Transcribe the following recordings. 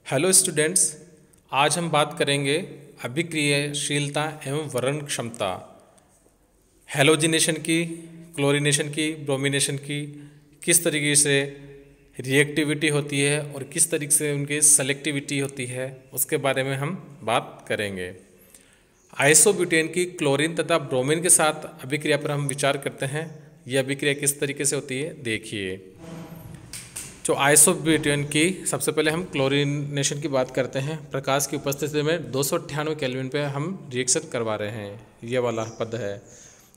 Hello students, आज हम बात करेंगे अभिक्रियाशीलता एवं वरण क्षमता, हैलोजिनेशन की, क्लोरीनेशन की, ब्रोमिनेशन की, किस तरीके से रिएक्टिविटी होती है और किस तरीके से उनकी सेलेक्टिविटी होती है, उसके बारे में हम बात करेंगे। आइसोब्यूटेन की क्लोरीन तथा ब्रोमीन के साथ अभिक्रिया पर हम विचार करते हैं। यह अभिक्रिया किस तरीके से होती है, देखिए। जो आइसोब्यूटेन की, सबसे पहले हम क्लोरीनेशन की बात करते हैं। प्रकाश की उपस्थिति में 298 केल्विन पे हम रिएक्शन करवा रहे हैं, ये वाला पद है।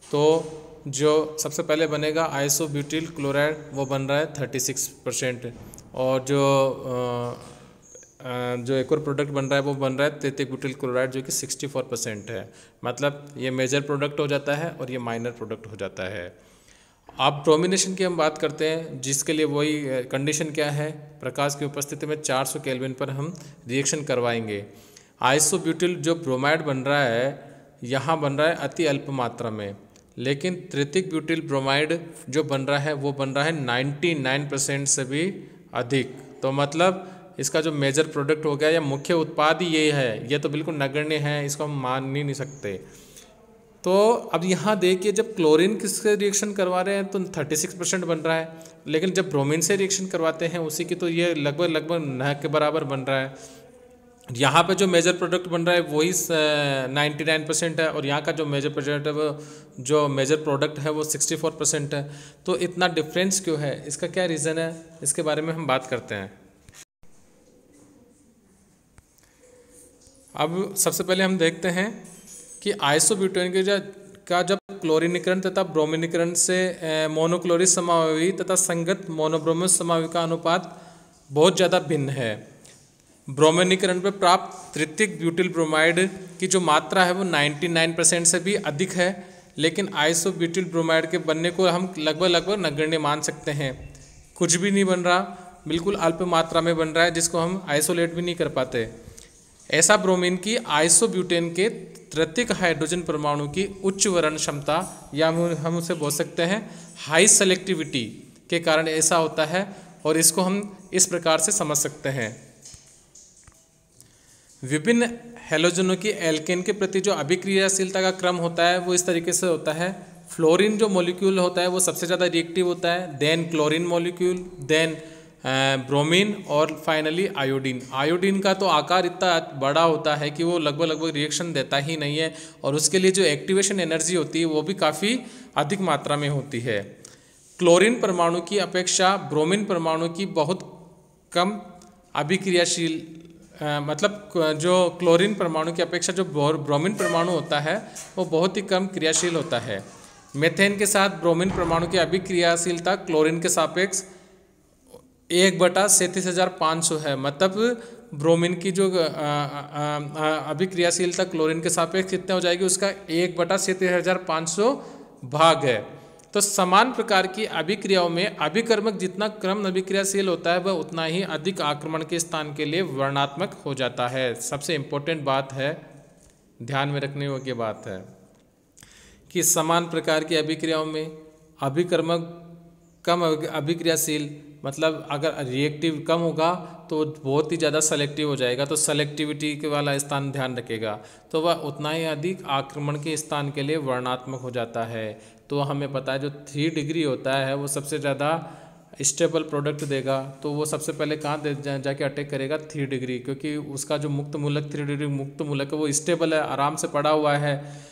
तो जो सबसे पहले बनेगा आइसोब्यूटिल क्लोराइड, वो बन रहा है 36%, और जो एक और प्रोडक्ट बन रहा है वो बन रहा है तृतीयक ब्यूटिल क्लोराइड, जो कि 64% है। मतलब ये मेजर प्रोडक्ट हो जाता है और ये माइनर प्रोडक्ट हो जाता है। अब ब्रोमिनेशन की हम बात करते हैं, जिसके लिए वही कंडीशन क्या है, प्रकाश की उपस्थिति में 400 केल्विन पर हम रिएक्शन करवाएंगे। आइसोब्यूटिल जो ब्रोमाइड बन रहा है, यहाँ बन रहा है अति अल्प मात्रा में, लेकिन तृतीयक ब्यूटिल ब्रोमाइड जो बन रहा है वो बन रहा है 99% से भी अधिक। तो मतलब इसका जो मेजर प्रोडक्ट हो गया या मुख्य उत्पाद ही ये है, ये तो बिल्कुल नगण्य है, इसको हम मान ही नहीं सकते। तो अब यहाँ देखिए, जब क्लोरीन किससे रिएक्शन करवा रहे हैं तो 36% बन रहा है, लेकिन जब ब्रोमीन से रिएक्शन करवाते हैं उसी की, तो ये लगभग न के बराबर बन रहा है। यहाँ पे जो मेजर प्रोडक्ट बन रहा है वही 99% है, और यहाँ का जो मेजर प्रोडक्ट है वो 64% है। तो इतना डिफरेंस क्यों है, इसका क्या रीज़न है, इसके बारे में हम बात करते हैं। अब सबसे पहले हम देखते हैं कि आइसोब्यूटेन का जब क्लोरीनीकरण तथा ब्रोमिनीकरण से मोनोक्लोरिक समावयवी तथा संगत मोनोब्रोमो समावयवी का अनुपात बहुत ज़्यादा भिन्न है। ब्रोमिनीकरण पर प्राप्त तृतीयक ब्यूटिल ब्रोमाइड की जो मात्रा है वो 99% से भी अधिक है, लेकिन आइसोब्यूटिल ब्रोमाइड के बनने को हम लगभग नगण्य मान सकते हैं। कुछ भी नहीं बन रहा, बिल्कुल अल्प मात्रा में बन रहा है, जिसको हम आइसोलेट भी नहीं कर पाते। ऐसा ब्रोमीन की आइसोब्यूटेन के तृतीयक हाइड्रोजन परमाणु की उच्च वरण क्षमता, या हम उसे बोल सकते हैं हाई सेलेक्टिविटी के कारण ऐसा होता है, और इसको हम इस प्रकार से समझ सकते हैं। विभिन्न हैलोजनों की एल्केन के प्रति जो अभिक्रियाशीलता का क्रम होता है वो इस तरीके से होता है। फ्लोरीन जो मॉलिक्यूल होता है वो सबसे ज़्यादा रिएक्टिव होता है, then chlorine molecule, then bromine, और फाइनली आयोडीन। आयोडीन का तो आकार इतना बड़ा होता है कि वो लगभग रिएक्शन देता ही नहीं है, और उसके लिए जो एक्टिवेशन एनर्जी होती है वो भी काफ़ी अधिक मात्रा में होती है। क्लोरीन परमाणु की अपेक्षा ब्रोमीन परमाणु की बहुत कम अभिक्रियाशील, मतलब जो क्लोरीन परमाणु की अपेक्षा जो ब्रोमीन परमाणु होता है वो बहुत ही कम क्रियाशील होता है। मेथेन के साथ ब्रोमीन परमाणु की अभिक्रियाशीलता क्लोरीन के सापेक्ष 1/37,500 है। मतलब ब्रोमीन की जो अभिक्रियाशीलता क्लोरीन के सापेक्ष कितने हो जाएगी, उसका 1/37,500 भाग है। तो समान प्रकार की अभिक्रियाओं में अभिकर्मक जितना क्रम अभिक्रियाशील होता है वह उतना ही अधिक आक्रमण के स्थान के लिए वर्णात्मक हो जाता है। सबसे इम्पोर्टेंट बात है, ध्यान में रखने योग्य बात है कि समान प्रकार की अभिक्रियाओं में अभिकर्मक कम अभिक्रियाशील, मतलब अगर रिएक्टिव कम होगा तो बहुत ही ज़्यादा सेलेक्टिव हो जाएगा, तो सेलेक्टिविटी के वाला स्थान ध्यान रखेगा, तो वह उतना ही अधिक आक्रमण के स्थान के लिए वर्णात्मक हो जाता है। तो हमें पता है जो 3 डिग्री होता है वो सबसे ज़्यादा स्टेबल प्रोडक्ट देगा, तो वो सबसे पहले कहाँ जाके अटैक करेगा, 3 डिग्री, क्योंकि उसका जो मुक्त मूलक 3 डिग्री मुक्त मूलक है वो स्टेबल है, आराम से पड़ा हुआ है,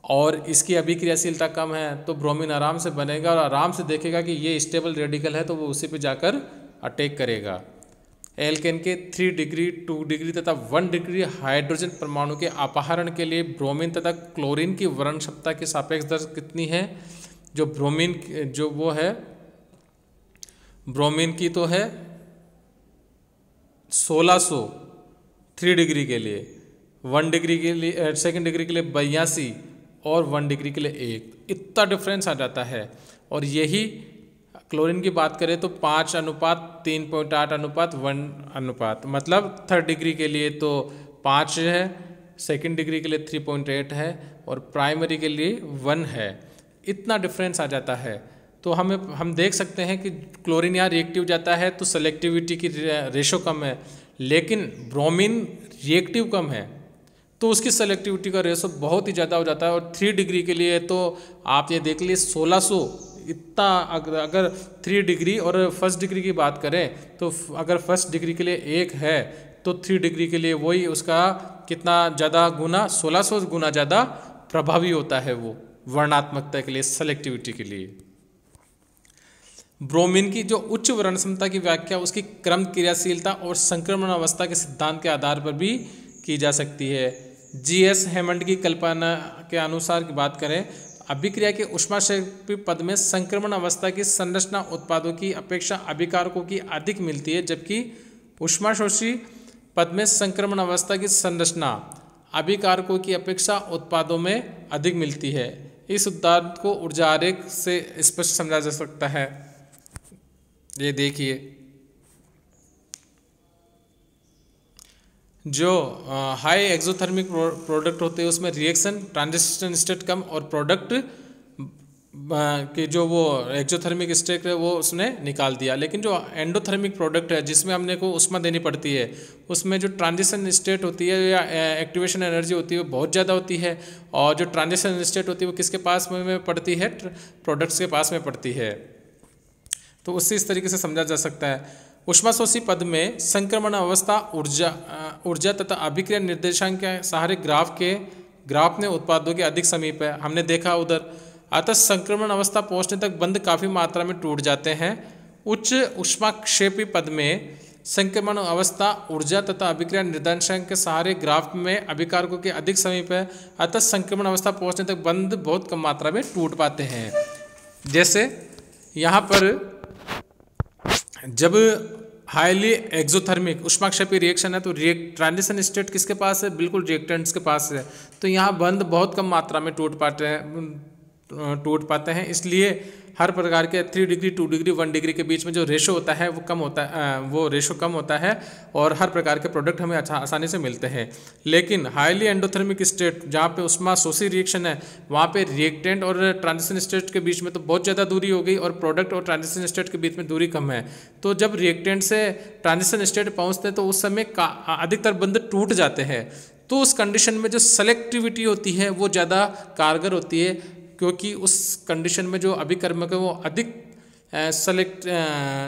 और इसकी अभिक्रियाशीलता कम है, तो ब्रोमीन आराम से बनेगा और आराम से देखेगा कि ये स्टेबल रेडिकल है, तो वो उसी पे जाकर अटैक करेगा। एल्केन के 3 डिग्री, 2 डिग्री तथा 1 डिग्री हाइड्रोजन परमाणु के अपहरण के लिए ब्रोमीन तथा क्लोरीन की वरण क्षमता की सापेक्ष दर कितनी है। जो ब्रोमीन जो वो है, ब्रोमीन की तो है 1600 3 डिग्री के लिए, 1 डिग्री के लिए, 2 डिग्री के लिए 82, और 1 डिग्री के लिए 1। इतना डिफरेंस आ जाता है। और यही क्लोरीन की बात करें तो 5:3.8:1, मतलब 3rd डिग्री के लिए तो 5 है, 2nd डिग्री के लिए 3.8 है, और प्राइमरी के लिए 1 है। इतना डिफरेंस आ जाता है। तो हम देख सकते हैं कि क्लोरीन यहाँ रिएक्टिव जाता है तो सेलेक्टिविटी की रेशो कम है, लेकिन ब्रोमीन रिएक्टिव कम है तो उसकी सेलेक्टिविटी का रेशो बहुत ही ज़्यादा हो जाता है। और 3 डिग्री के लिए तो आप ये देख लीजिए 1600 इतना, अगर 3 डिग्री और फर्स्ट डिग्री की बात करें तो अगर फर्स्ट डिग्री के लिए 1 है तो 3 डिग्री के लिए वही उसका कितना ज़्यादा गुना, 1600 गुना ज़्यादा प्रभावी होता है वो वर्णात्मकता के लिए, सेलेक्टिविटी के लिए। ब्रोमीन की जो उच्च वर्ण क्षमता की व्याख्या उसकी क्रम क्रियाशीलता और संक्रमण अवस्था के सिद्धांत के आधार पर भी की जा सकती है। जीएस हेमंड की कल्पना के अनुसार की बात करें, अभिक्रिया के ऊष्माक्षेपी पद में संक्रमण अवस्था की संरचना उत्पादों की अपेक्षा अभिकारकों की अधिक मिलती है, जबकि ऊष्माशोषी पद में संक्रमण अवस्था की संरचना अभिकारकों की अपेक्षा उत्पादों में अधिक मिलती है। इस सिद्धांत को ऊर्जा आरेख से स्पष्ट समझा जा सकता है। ये देखिए, जो हाई एक्सोथर्मिक प्रोडक्ट होते हैं उसमें रिएक्शन ट्रांजिशन स्टेट कम और प्रोडक्ट के जो वो एक्सोथर्मिक स्टेट है वो उसने निकाल दिया। लेकिन जो एंडोथर्मिक प्रोडक्ट है जिसमें हमने को उष्मा देनी पड़ती है, उसमें जो ट्रांजिशन स्टेट होती है या एक्टिवेशन एनर्जी होती है वो बहुत ज़्यादा होती है। और जो ट्रांजिशन स्टेट होती है वो किसके पास में पड़ती है, प्रोडक्ट्स के पास में पड़ती है। तो उससे इस तरीके से समझा जा सकता है। ऊष्माशोषी पद में संक्रमण अवस्था ऊर्जा तथा अभिक्रिया निर्देशांक के सहारे ग्राफ में उत्पादों के अधिक समीप है, हमने देखा उधर। अतः संक्रमण अवस्था पहुंचने तक बंध काफ़ी मात्रा में टूट जाते हैं। उच्च ऊष्माक्षेपी पद में संक्रमण अवस्था ऊर्जा तथा अभिक्रिया निर्देशांक के सहारे ग्राफ में अभिकारकों के अधिक समीप है, अतः संक्रमण अवस्था पहुंचने तक बंध बहुत कम मात्रा में टूट पाते हैं। जैसे यहाँ पर जब हाईली एक्सोथर्मिक ऊष्माक्षेपी रिएक्शन है तो ट्रांजिशन स्टेट किसके पास है, बिल्कुल रिएक्टेंट्स के पास है। तो यहाँ बंध बहुत कम मात्रा में टूट पाते हैं। इसलिए हर प्रकार के 3 डिग्री 2 डिग्री 1 डिग्री के बीच में जो रेशो होता है वो कम होता है, वो रेशो कम होता है और हर प्रकार के प्रोडक्ट हमें आसानी से मिलते हैं। लेकिन हाईली एंडोथर्मिक स्टेट जहाँ पे ऊष्माशोषी रिएक्शन है वहाँ पे रिएक्टेंट और ट्रांजिशन स्टेट के बीच में तो बहुत ज़्यादा दूरी हो गई और प्रोडक्ट और ट्रांजिशन स्टेट के बीच में दूरी कम है। तो जब रिएक्टेंट से ट्रांजिशन स्टेट पहुँचते हैं तो उस समय अधिकतर बंध टूट जाते हैं। तो उस कंडीशन में जो सेलेक्टिविटी होती है वो ज़्यादा कारगर होती है, क्योंकि उस कंडीशन में जो अभिकर्मक है वो अधिक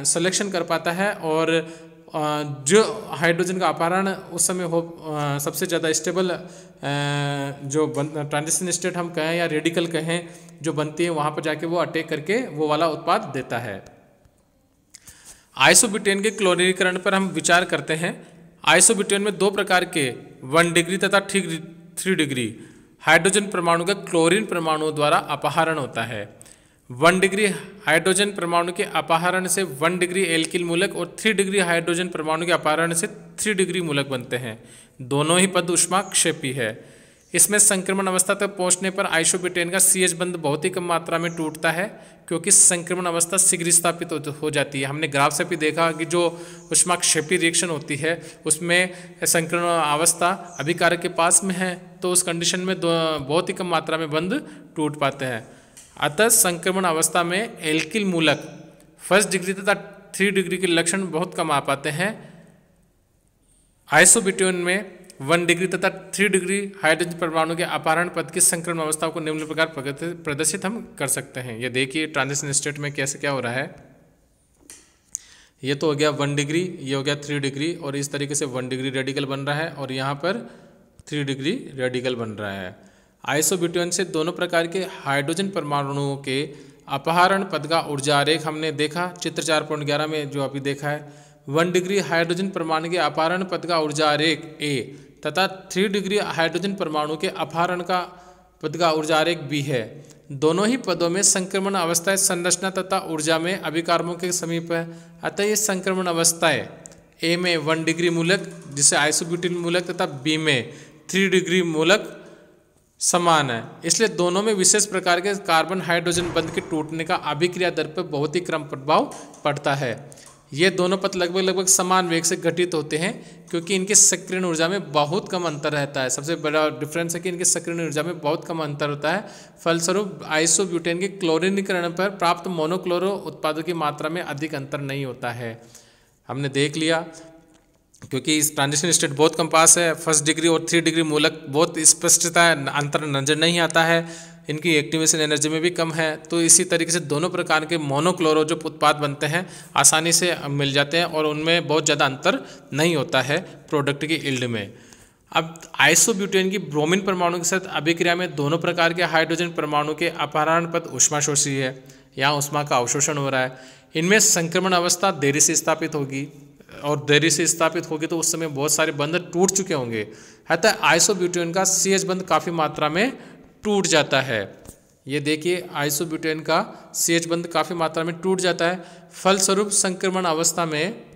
सिलेक्शन कर पाता है और जो हाइड्रोजन का अपहरण उस समय हो सबसे ज़्यादा स्टेबल जो ट्रांजिशन स्टेट हम कहें या रेडिकल कहें जो बनती है वहाँ पर जाके वो अटैक करके वो वाला उत्पाद देता है। आइसोब्यूटेन के क्लोरीकरण पर हम विचार करते हैं। आइसोब्यूटेन में 2 प्रकार के 1 डिग्री तथा 3 डिग्री हाइड्रोजन परमाणु का क्लोरीन परमाणु द्वारा अपहरण होता है। 1 डिग्री हाइड्रोजन परमाणु के अपहरण से 1 डिग्री एल्किल मूलक और 3 डिग्री हाइड्रोजन परमाणु के अपहरण से 3 डिग्री मूलक बनते हैं। दोनों ही पद ऊष्माक्षेपी है। इसमें संक्रमण अवस्था तक पहुंचने पर आइसोब्यूटेन का CH बंध बहुत ही कम मात्रा में टूटता है, क्योंकि संक्रमण अवस्था शीघ्र स्थापित हो जाती है। हमने ग्राफ से भी देखा कि जो ऊष्माक्षेपी रिएक्शन होती है उसमें संक्रमण अवस्था अभिकारक के पास में है, तो उस कंडीशन में बहुत ही कम मात्रा में बंध टूट पाते हैं। अतः संक्रमण अवस्था में एल्किल मूलक 1 डिग्री तथा 3 डिग्री के लक्षण बहुत कम आ पाते हैं। आइसोब्यूटेन में 1 डिग्री तथा 3 डिग्री हाइड्रोजन परमाणु के अपहरण पद की संक्रमण अवस्था को निम्न प्रकार प्रदर्शित हम कर सकते हैं। ये देखिए ट्रांजिशन स्टेट में कैसे क्या हो रहा है। ये तो हो गया 1 डिग्री, ये हो गया 3 डिग्री और इस तरीके से 1 डिग्री रेडिकल बन रहा है और यहाँ पर 3 डिग्री रेडिकल बन रहा है। आइसोब्यूटेन से दोनों प्रकार के हाइड्रोजन परमाणुओं के अपहरण पद का ऊर्जा आरेख हमने देखा चित्र 4.11 में जो अभी देखा है। 1 डिग्री हाइड्रोजन परमाणु के अपहरण पद का ऊर्जा आरेख A तथा 3 डिग्री हाइड्रोजन परमाणु के अपहरण का पद का ऊर्जा आरेख B है। दोनों ही पदों में संक्रमण अवस्थाएं संरचना तथा ऊर्जा में अभिकारकों के समीप है। अतः ये संक्रमण अवस्थाएं A में 1 डिग्री मूलक जिसे आइसोब्यूटेन मूलक तथा B में 3 डिग्री मूलक समान है। इसलिए दोनों में विशेष प्रकार के कार्बन हाइड्रोजन बंध के टूटने का अभिक्रिया दर पर बहुत ही क्रम प्रभाव पड़ता है। ये दोनों पद लगभग समान वेग से घटित होते हैं, क्योंकि इनकी सक्रियण ऊर्जा में बहुत कम अंतर रहता है। सबसे बड़ा डिफरेंस है कि इनकी सक्रियण ऊर्जा में बहुत कम अंतर होता है। फलस्वरूप आइसोब्यूटेन के क्लोरीनीकरण पर प्राप्त मोनोक्लोरो उत्पादों की मात्रा में अधिक अंतर नहीं होता है। हमने देख लिया क्योंकि इस ट्रांजिशन स्टेट बहुत कम पास है, फर्स्ट डिग्री और 3 डिग्री मूलक बहुत स्पष्टता अंतर नजर नहीं आता है, इनकी एक्टिवेशन एनर्जी में भी कम है। तो इसी तरीके से दोनों प्रकार के मोनोक्लोरो जो उत्पाद बनते हैं आसानी से मिल जाते हैं और उनमें बहुत ज़्यादा अंतर नहीं होता है प्रोडक्ट की यील्ड में। अब आइसोब्यूटेन की ब्रोमीन परमाणु के साथ अभिक्रिया में दोनों प्रकार के हाइड्रोजन परमाणु के अपहरण पद ऊष्माशोषी है, यहाँ ऊष्मा का अवशोषण हो रहा है। इनमें संक्रमण अवस्था देरी से स्थापित होगी और देरी से स्थापित होगी तो उस समय बहुत सारे बंध टूट चुके होंगे, अतः आइसोब्यूटेन का CH बंध काफ़ी मात्रा में टूट जाता है। ये देखिए आइसोब्यूटेन का CH बंध काफ़ी मात्रा में टूट जाता है। फलस्वरूप संक्रमण अवस्था में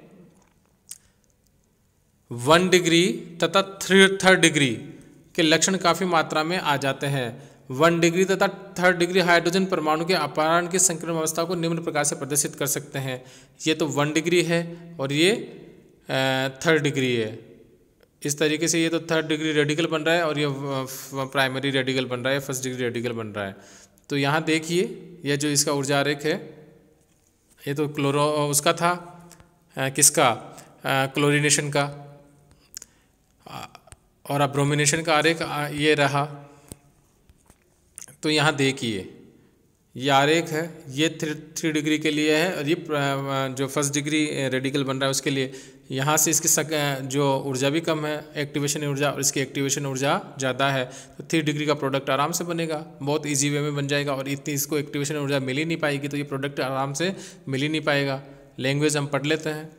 1 डिग्री तथा 3rd डिग्री के लक्षण काफ़ी मात्रा में आ जाते हैं। 1 डिग्री तथा 3rd डिग्री हाइड्रोजन परमाणु के अपहरण की संक्रमण अवस्था को निम्न प्रकार से प्रदर्शित कर सकते हैं। ये तो 1 डिग्री है और ये 3rd डिग्री है। इस तरीके से ये तो 3rd डिग्री रेडिकल बन रहा है और ये प्राइमरी रेडिकल बन रहा है, 1st डिग्री रेडिकल बन रहा है। तो यहाँ देखिए ये जो इसका ऊर्जा आरेख है, ये तो क्लोरो उसका था, किसका, क्लोरीनेशन का, और अब ब्रोमिनेशन का आरेख ये रहा। तो यहाँ देखिए ये आरेख है, ये 3 डिग्री के लिए है और ये जो 1st डिग्री रेडिकल बन रहा है उसके लिए। यहाँ से इसकी जो ऊर्जा भी कम है, एक्टिवेशन ऊर्जा, और इसकी एक्टिवेशन ऊर्जा ज़्यादा है, तो 3 डिग्री का प्रोडक्ट आराम से बनेगा, बहुत इजी वे में बन जाएगा। और इतनी इसको एक्टिवेशन ऊर्जा मिल ही नहीं पाएगी तो ये प्रोडक्ट आराम से मिल ही नहीं पाएगा। लैंग्वेज हम पढ़ लेते हैं।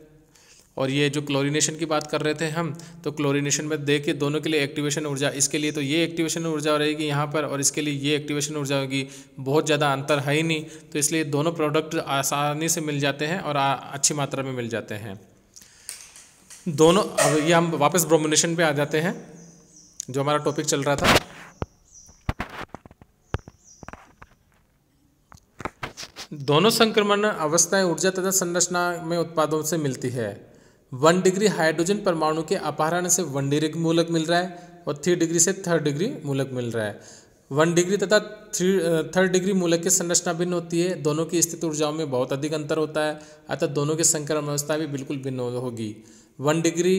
और ये जो क्लोरीनेशन की बात कर रहे थे हम, तो क्लोरीनेशन में देखिए दोनों के लिए एक्टिवेशन ऊर्जा, इसके लिए तो ये एक्टिवेशन ऊर्जा रहेगी यहाँ पर और इसके लिए ये एक्टिवेशन ऊर्जा होगी, बहुत ज़्यादा अंतर है ही नहीं। तो इसलिए दोनों प्रोडक्ट आसानी से मिल जाते हैं और अच्छी मात्रा में मिल जाते हैं दोनों। अब ये हम वापस ब्रोमिनेशन पे आ जाते हैं, जो हमारा टॉपिक चल रहा था। दोनों संक्रमण अवस्थाएं ऊर्जा तथा संरचना में उत्पादों से मिलती है। 1 डिग्री हाइड्रोजन परमाणु के अपहरण से 1 डिग्री मूलक मिल रहा है और 3 डिग्री से 3rd डिग्री मूलक मिल रहा है। 1 डिग्री तथा 3rd डिग्री मूलक की संरचना भिन्न होती है, दोनों की स्थित ऊर्जाओं में बहुत अधिक अंतर होता है, अतः दोनों की संक्रमण अवस्था भी बिल्कुल भिन्न होगी। 1 डिग्री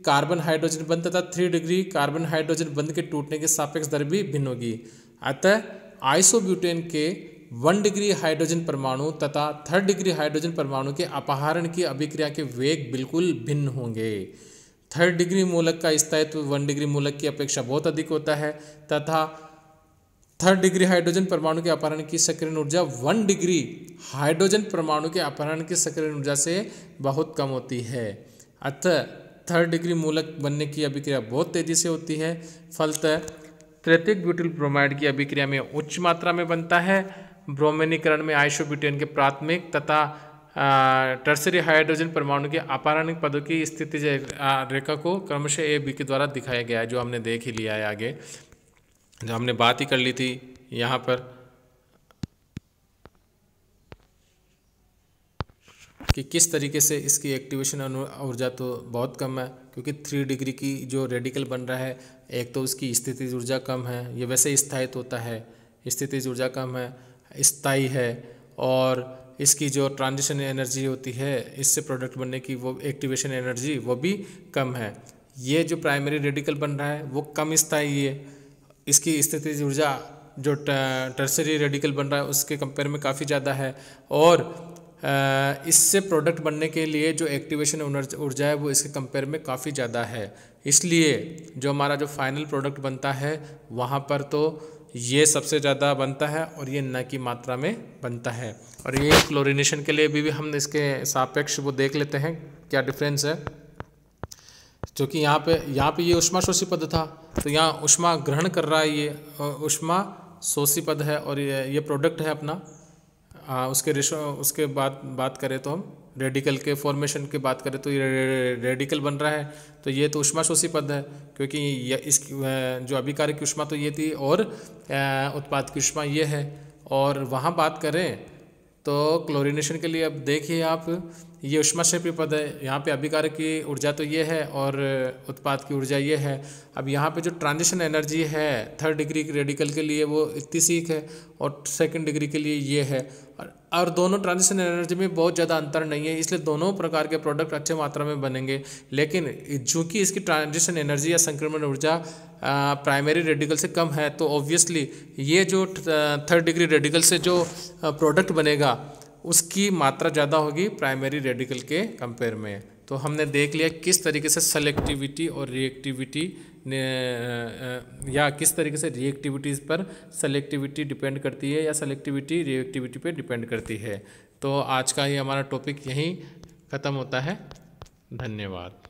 कार्बन हाइड्रोजन बंध तथा 3 डिग्री कार्बन हाइड्रोजन बंध के टूटने की सापेक्ष दर भी भिन्न होगी, अतः आइसोब्यूटेन के 1 डिग्री हाइड्रोजन परमाणु तथा 3rd डिग्री हाइड्रोजन परमाणु के अपहरण की अभिक्रिया के वेग बिल्कुल भिन्न होंगे। 3rd डिग्री मूलक का स्थायित्व 1 डिग्री मूलक की अपेक्षा बहुत अधिक होता है तथा 3rd डिग्री हाइड्रोजन परमाणु के अपहरण की सक्रियण ऊर्जा 1 डिग्री हाइड्रोजन परमाणु के अपहरण की सक्रियण ऊर्जा से बहुत कम होती है, अतः 3rd डिग्री मूलक बनने की अभिक्रिया बहुत तेजी से होती है। फलतः तृतीयक ब्यूटिल ब्रोमाइड की अभिक्रिया में उच्च मात्रा में बनता है। ब्रोमिनीकरण में आइसोब्यूटेन के प्राथमिक तथा टर्सरी हाइड्रोजन परमाणु के अपहरणिक पदों की स्थिति रेखा को क्रमशः ए बी के द्वारा दिखाया गया है, जो हमने देख ही लिया है आगे, जो हमने बात ही कर ली थी यहाँ पर कि किस तरीके से इसकी एक्टिवेशन ऊर्जा तो बहुत कम है, क्योंकि 3 डिग्री की जो रेडिकल बन रहा है, एक तो उसकी स्थितिज ऊर्जा कम है, ये वैसे स्थायित्व होता है, स्थितिज ऊर्जा कम है, स्थायी है, और इसकी जो ट्रांजिशन एनर्जी होती है इससे प्रोडक्ट बनने की वो एक्टिवेशन एनर्जी वो भी कम है। ये जो प्राइमरी रेडिकल बन रहा है वो कम स्थायी है, इसकी स्थितिज ऊर्जा जो टर्सरी रेडिकल बन रहा है उसके कंपेयर में काफ़ी ज़्यादा है, और इससे प्रोडक्ट बनने के लिए जो एक्टिवेशन ऊर्जा है वो इसके कंपेयर में काफ़ी ज़्यादा है। इसलिए जो हमारा जो फाइनल प्रोडक्ट बनता है वहाँ पर तो ये सबसे ज़्यादा बनता है और ये न की मात्रा में बनता है। और ये क्लोरीनेशन के लिए भी हम इसके सापेक्ष वो देख लेते हैं क्या डिफरेंस है, क्योंकि यहाँ पे ये ऊष्माशोषी पद था, तो यहाँ ऊष्मा ग्रहण कर रहा है, ये ऊष्मा शोषी पद है और ये प्रोडक्ट है अपना। उसके बाद बात करें तो हम रेडिकल के फॉर्मेशन की बात करें तो ये रेडिकल बन रहा है, तो ये तो ऊष्माशोषी पद है, क्योंकि इसकी जो अभिकारक ऊष्मा तो ये थी और उत्पाद की ऊष्मा ये है। और वहाँ बात करें तो क्लोरीनेशन के लिए अब देखिए आप, ये ऊष्माक्षेपी पद है, यहाँ पे अभिकारक की ऊर्जा तो ये है और उत्पाद की ऊर्जा ये है। अब यहाँ पे जो ट्रांजिशन एनर्जी है 3rd डिग्री रेडिकल के लिए वो इतनी सीख है और 2nd डिग्री के लिए ये है, और दोनों ट्रांजिशन एनर्जी में बहुत ज़्यादा अंतर नहीं है, इसलिए दोनों प्रकार के प्रोडक्ट अच्छे मात्रा में बनेंगे। लेकिन चूँकि इसकी ट्रांजिशन एनर्जी या संक्रमण ऊर्जा प्राइमरी रेडिकल से कम है, तो ऑब्वियसली ये जो 3rd डिग्री रेडिकल से जो प्रोडक्ट बनेगा उसकी मात्रा ज़्यादा होगी प्राइमरी रेडिकल के कंपेयर में। तो हमने देख लिया किस तरीके से सेलेक्टिविटी और रिएक्टिविटी या किस तरीके से रिएक्टिविटीज़ पर सेलेक्टिविटी डिपेंड करती है या सेलेक्टिविटी रिएक्टिविटी पे डिपेंड करती है। तो आज का ही हमारा टॉपिक यहीं ख़त्म होता है। धन्यवाद।